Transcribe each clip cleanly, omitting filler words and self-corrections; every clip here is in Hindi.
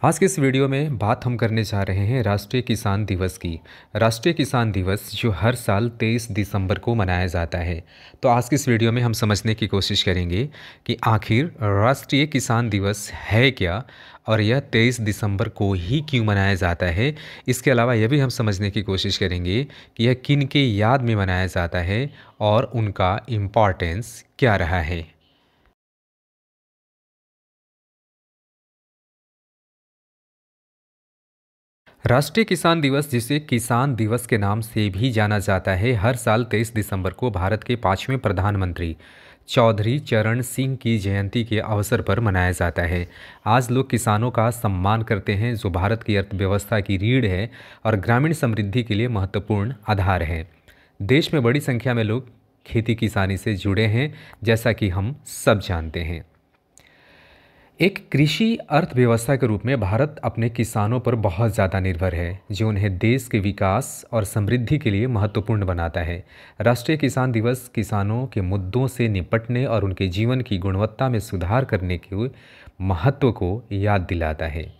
आज के इस वीडियो में बात हम करने जा रहे हैं राष्ट्रीय किसान दिवस की। राष्ट्रीय किसान दिवस जो हर साल 23 दिसंबर को मनाया जाता है। तो आज के इस वीडियो में हम समझने की कोशिश करेंगे कि आखिर राष्ट्रीय किसान दिवस है क्या और यह 23 दिसंबर को ही क्यों मनाया जाता है। इसके अलावा यह भी हम समझने की कोशिश करेंगे कि यह किन के याद में मनाया जाता है और उनका इम्पोर्टेंस क्या रहा है। राष्ट्रीय किसान दिवस, जिसे किसान दिवस के नाम से भी जाना जाता है, हर साल 23 दिसंबर को भारत के 5वें प्रधानमंत्री चौधरी चरण सिंह की जयंती के अवसर पर मनाया जाता है। आज लोग किसानों का सम्मान करते हैं, जो भारत की अर्थव्यवस्था की रीढ़ है और ग्रामीण समृद्धि के लिए महत्वपूर्ण आधार है। देश में बड़ी संख्या में लोग खेती किसानी से जुड़े हैं, जैसा कि हम सब जानते हैं। एक कृषि अर्थव्यवस्था के रूप में भारत अपने किसानों पर बहुत ज़्यादा निर्भर है, जो उन्हें देश के विकास और समृद्धि के लिए महत्वपूर्ण बनाता है। राष्ट्रीय किसान दिवस किसानों के मुद्दों से निपटने और उनके जीवन की गुणवत्ता में सुधार करने के महत्व को याद दिलाता है।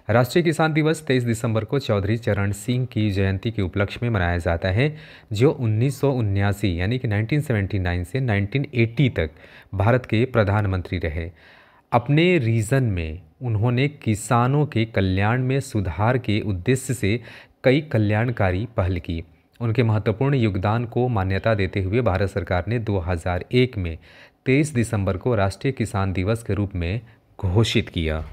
राष्ट्रीय किसान दिवस 23 दिसंबर को चौधरी चरण सिंह की जयंती के उपलक्ष्य में मनाया जाता है, जो 1979 यानी कि 1979 से 1980 तक भारत के प्रधानमंत्री रहे। अपने रीजन में उन्होंने किसानों के कल्याण में सुधार के उद्देश्य से कई कल्याणकारी पहल की। उनके महत्वपूर्ण योगदान को मान्यता देते हुए भारत सरकार ने 2001 में 23 दिसंबर को राष्ट्रीय किसान दिवस के रूप में घोषित किया।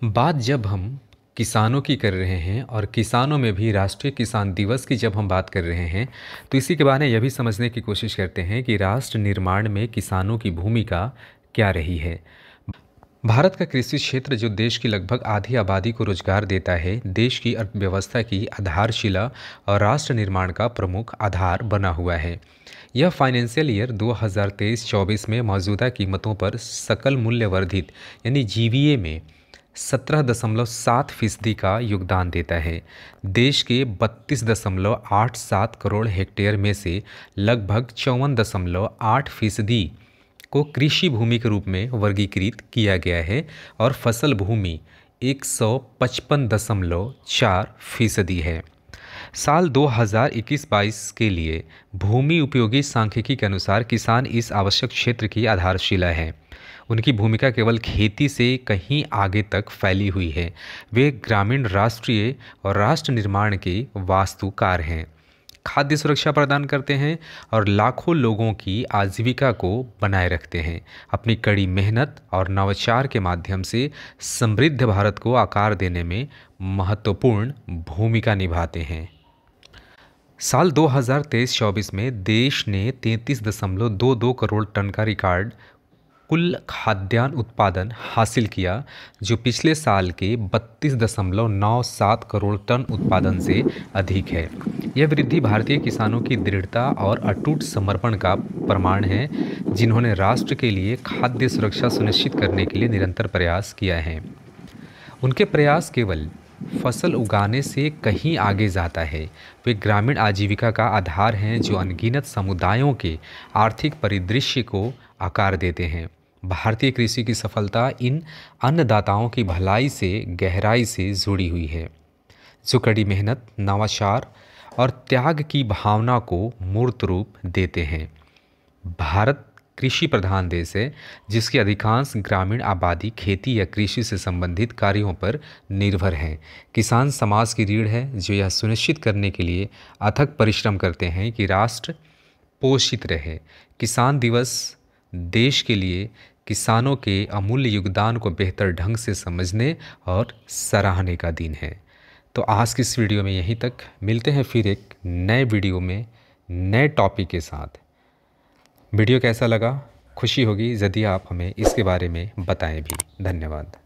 बात जब हम किसानों की कर रहे हैं और किसानों में भी राष्ट्रीय किसान दिवस की जब हम बात कर रहे हैं, तो इसी के बारे में यह भी समझने की कोशिश करते हैं कि राष्ट्र निर्माण में किसानों की भूमिका क्या रही है। भारत का कृषि क्षेत्र, जो देश की लगभग आधी आबादी को रोजगार देता है, देश की अर्थव्यवस्था की आधारशिला और राष्ट्र निर्माण का प्रमुख आधार बना हुआ है। यह फाइनेंशियल ईयर 2023-24 में मौजूदा कीमतों पर सकल मूल्य वर्धित यानी जीवीए में 17.7% का योगदान देता है। देश के 32.87 करोड़ हेक्टेयर में से लगभग 54.8% को कृषि भूमि के रूप में वर्गीकृत किया गया है और फसल भूमि 155.4% है। साल 2021-22 के लिए भूमि उपयोगी सांख्यिकी के अनुसार किसान इस आवश्यक क्षेत्र की आधारशिला है। उनकी भूमिका केवल खेती से कहीं आगे तक फैली हुई है। वे ग्रामीण, राष्ट्रीय और राष्ट्र निर्माण के वास्तुकार हैं, खाद्य सुरक्षा प्रदान करते हैं और लाखों लोगों की आजीविका को बनाए रखते हैं। अपनी कड़ी मेहनत और नवाचार के माध्यम से समृद्ध भारत को आकार देने में महत्वपूर्ण भूमिका निभाते हैं। साल 2023-24 में देश ने 33.22 करोड़ टन का रिकॉर्ड कुल खाद्यान्न उत्पादन हासिल किया, जो पिछले साल के 32.97 करोड़ टन उत्पादन से अधिक है। यह वृद्धि भारतीय किसानों की दृढ़ता और अटूट समर्पण का प्रमाण है, जिन्होंने राष्ट्र के लिए खाद्य सुरक्षा सुनिश्चित करने के लिए निरंतर प्रयास किया है। उनके प्रयास केवल फसल उगाने से कहीं आगे जाता है। वे ग्रामीण आजीविका का आधार हैं, जो अनगिनत समुदायों के आर्थिक परिदृश्य को आकार देते हैं। भारतीय कृषि की सफलता इन अन्नदाताओं की भलाई से गहराई से जुड़ी हुई है, जो कड़ी मेहनत, नवाचार और त्याग की भावना को मूर्त रूप देते हैं। भारत कृषि प्रधान देश है, जिसकी अधिकांश ग्रामीण आबादी खेती या कृषि से संबंधित कार्यों पर निर्भर है। किसान समाज की रीढ़ है, जो यह सुनिश्चित करने के लिए अथक परिश्रम करते हैं कि राष्ट्र पोषित रहे। किसान दिवस देश के लिए किसानों के अमूल्य योगदान को बेहतर ढंग से समझने और सराहने का दिन है। तो आज की इस वीडियो में यहीं तक। मिलते हैं फिर एक नए वीडियो में नए टॉपिक के साथ। वीडियो कैसा लगा? खुशी होगी यदि आप हमें इसके बारे में बताएं भी। धन्यवाद।